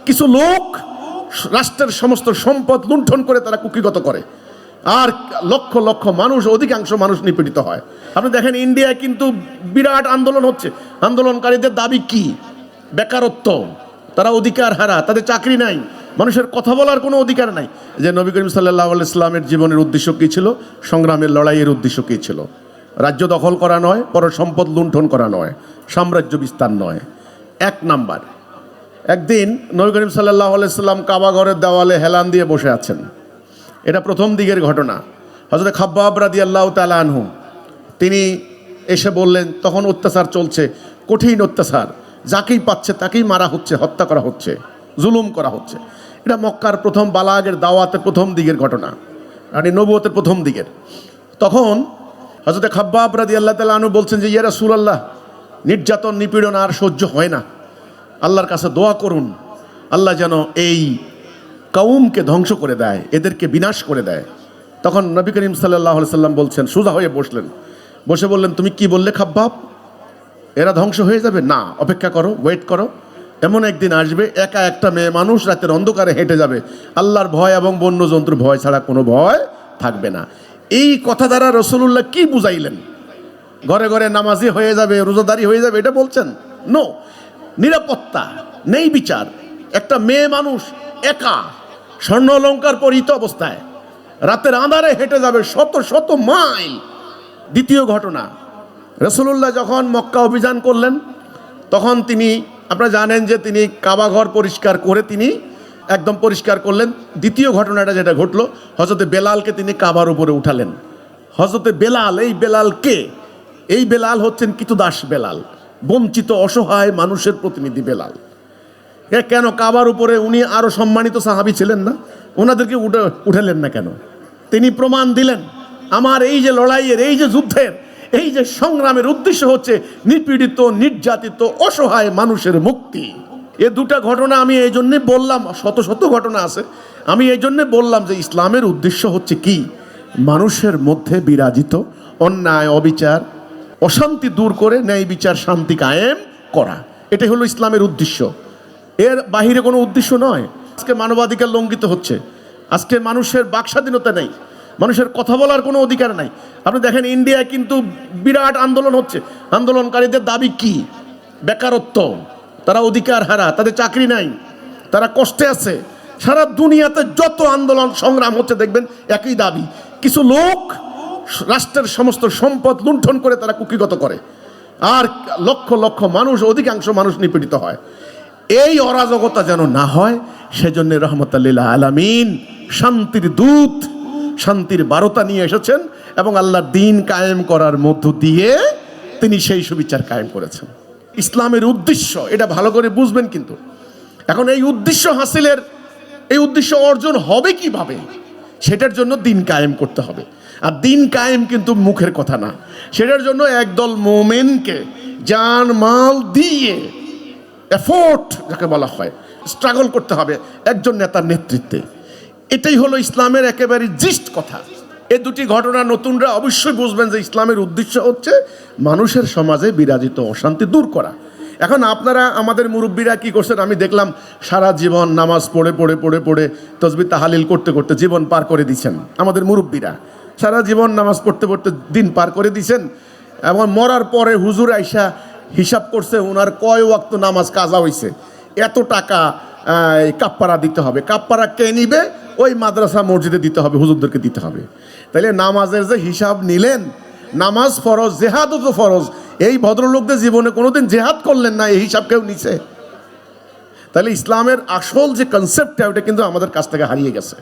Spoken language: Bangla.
কিছু লোক রাষ্ট্রের সমস্ত সম্পদ লুণ্ঠন করে তারা কুক্ষিগত করে, আর লক্ষ লক্ষ মানুষ, অধিকাংশ মানুষ নিপীড়িত হয়। আপনি দেখেন ইন্ডিয়ায় কিন্তু বিরাট আন্দোলন হচ্ছে। আন্দোলনকারীদের দাবি কি? বেকারত্ব, তারা অধিকার হারা, তাদের চাকরি নাই, মানুষের কথা বলার কোনো অধিকার নাই। যে নবী করিম সাল্লাল্লাহু আলাইহি সাল্লামের জীবনের উদ্দেশ্য কী ছিল? সংগ্রামের লড়াইয়ের উদ্দেশ্য কী ছিল? রাজ্য দখল করা নয়, পর সম্পদ লুণ্ঠন করা নয়, সাম্রাজ্য বিস্তার নয়। এক নাম্বার, একদিন নবী করিম সাল্লাল্লাহু আলাইহি সাল্লাম কাবা ঘরের দেওয়ালে হেলান দিয়ে বসে আছেন। এটা প্রথম দিকের ঘটনা। হযরত খাব্বাব রাদিয়াল্লাহু তাআলা আনহু তিনি এসে বললেন, তখন অত্যাচার চলছে, কঠিন অত্যাচার, যাকেই পাচ্ছে তাকেই মারা হচ্ছে, হত্যা করা হচ্ছে, জুলুম করা হচ্ছে। এটা মক্কার প্রথম বালাগের দাওয়াতের প্রথম দিকের ঘটনা, মানে নবুয়তের প্রথম দিকের। তখন হযরত খাব্বাব রাদিয়াল্লাহু তাআলা আনহু বলছেন যে, ইয়া রাসূলুল্লাহ, নির্যাতন নিপীড়ন আর সহ্য হয় না, আল্লাহর কাছে দোয়া করুন, আল্লাহ যেন এই কওমকে ধ্বংস করে দেয়, এদেরকে বিনাশ করে দেয়। তখন নবী করিম সাল্লাল্লাহু আলাইহি সাল্লাম বলছেন, সোজা হয়ে বসলেন, বসে বললেন, তুমি কি বললে খাব্বাব? এরা ধ্বংস হয়ে যাবে? না, অপেক্ষা করো, ওয়েট করো। এমন একদিন আসবে, একা একটা মেয়ে মানুষ রাতের অন্ধকারে হেঁটে যাবে, আল্লাহর ভয় এবং বন্য জন্তুর ভয় ছাড়া কোনো ভয় থাকবে না। এই কথা দ্বারা রাসূলুল্লাহ কি বুঝাইলেন? ঘরে ঘরে নামাজি হয়ে যাবে, রোজাদারি হয়ে যাবে, এটা বলছেন? নো, নিরাপত্তা নেই, বিচার। একটা মেয়ে মানুষ একা স্বর্ণ অলংকার পরিহিত অবস্থায় রাতের আঁধারে হেঁটে যাবে শত শত মাইল। দ্বিতীয় ঘটনা, রাসূলুল্লাহ যখন মক্কা অভিযান করলেন, তখন তিনি, আপনারা জানেন যে তিনি কাবা ঘর পরিষ্কার করে তিনি একদম পরিষ্কার করলেন। দ্বিতীয় ঘটনাটা যেটা ঘটলো, হযরতে বেলালকে তিনি কাবার উপরে উঠালেন। হযরতে বেলাল, এই বেলাল কে? এই বেলাল হচ্ছেন কৃতদাস বেলাল, বঞ্চিত অসহায় মানুষের প্রতিনিধি বেলাল। কেন কাবার উপরে? উনি আরো সম্মানিত সাহাবী ছিলেন না? ওনাদেরকে উঠালেন না কেন? তিনি প্রমাণ দিলেন, আমার এই যে লড়াইয়ের, এই যে যুদ্ধের, এই যে সংগ্রামের উদ্দেশ্য হচ্ছে নিপীড়িত, নির্যাতিত, অসহায় মানুষের মুক্তি। এ দুটা ঘটনা আমি এই জন্যে বললাম, শত শত ঘটনা আছে, আমি এই জন্যে বললাম যে ইসলামের উদ্দেশ্য হচ্ছে কি? মানুষের মধ্যে বিরাজিত অন্যায়, অবিচার, অশান্তি দূর করে ন্যায় বিচার, শান্তি কায়েম করা। এটাই হলো ইসলামের উদ্দেশ্য, এর বাহিরে কোনো উদ্দেশ্য নয়। আজকে মানবাধিকার লঙ্ঘিত হচ্ছে, আজকে মানুষের বাক স্বাধীনতা নেই, মানুষের কথা বলার কোনো অধিকার নাই। আপনি দেখেন ইন্ডিয়ায় কিন্তু বিরাট আন্দোলন হচ্ছে। আন্দোলনকারীদের দাবি কি? বেকারত্ব, তারা অধিকার হারা, তাদের চাকরি নাই, তারা কষ্টে আছে। সারা দুনিয়াতে যত আন্দোলন সংগ্রাম হচ্ছে দেখবেন একই দাবি। কিছু লোক রাষ্ট্রের সমস্ত সম্পদ লুণ্ঠন করে তারা কুক্ষিগত করে, আর লক্ষ লক্ষ মানুষ, অধিকাংশ মানুষ নিপীড়িত হয়। এই অরাজকতা যেন না হয়, সেজন্য রহমতুল লিল আলামিন শান্তির দূত, শান্তির বার্তা নিয়ে এসেছেন এবং আল্লাহর দ্বীন কায়েম করার মধ্য দিয়ে তিনি সেই সুবিচার কায়েম করেছেন। ইসলামের উদ্দেশ্য এটা ভালো করে বুঝবেন। কিন্তু এখন এই উদ্দেশ্য হাসিলের, এই উদ্দেশ্য অর্জন হবে কিভাবে? সেটার জন্য দ্বীন কায়েম করতে হবে। আর দ্বীন কায়েম কিন্তু মুখের কথা না, সেটার জন্য একদল মুমিনকে জান মাল দিয়ে, এফোর্ট যাকে বলা হয়, স্ট্রাগল করতে হবে একজন নেতার নেতৃত্বে। এটাই হলো ইসলামের একেবারে জিস্ট কথা। এই দুটি ঘটনা নতুনরা অবশ্যই বুঝবেন যে ইসলামের উদ্দেশ্য হচ্ছে মানুষের সমাজে বিরাজিত অশান্তি দূর করা। এখন আপনারা, আমাদের মুরব্বীরা কি করছেন আমি দেখলাম, সারা জীবন নামাজ পড়ে পড়ে পড়ে পড়ে তসবিহ তাহলিল করতে করতে জীবন পার করে দিচ্ছেন। আমাদের মুরব্বীরা সারা জীবন নামাজ পড়তে পড়তে দিন পার করে দিচ্ছেন, এবং মরার পরে হুজুর আইসা হিসাব করছে ওনার কয় ওয়াক্ত নামাজ কাজা হয়েছে, এত টাকা কাপ্পারা দিতে হবে। কাপ্পারা কে নিবে? ওই মাদ্রাসা মসজিদে দিতে হবে, হুজুরদেরকে দিতে হবে। তাইলে নামাজের যে হিসাব নিলেন, নামাজ ফরজ, জেহাদও তো ফরজ, এই ভদ্রলোকদের জীবনে কোনোদিন জেহাদ করলেন না, এই হিসাব কেউ নিছে? তাহলে ইসলামের আসল যে কনসেপ্টটা, ওটা কিন্তু আমাদের কাছ থেকে হারিয়ে গেছে।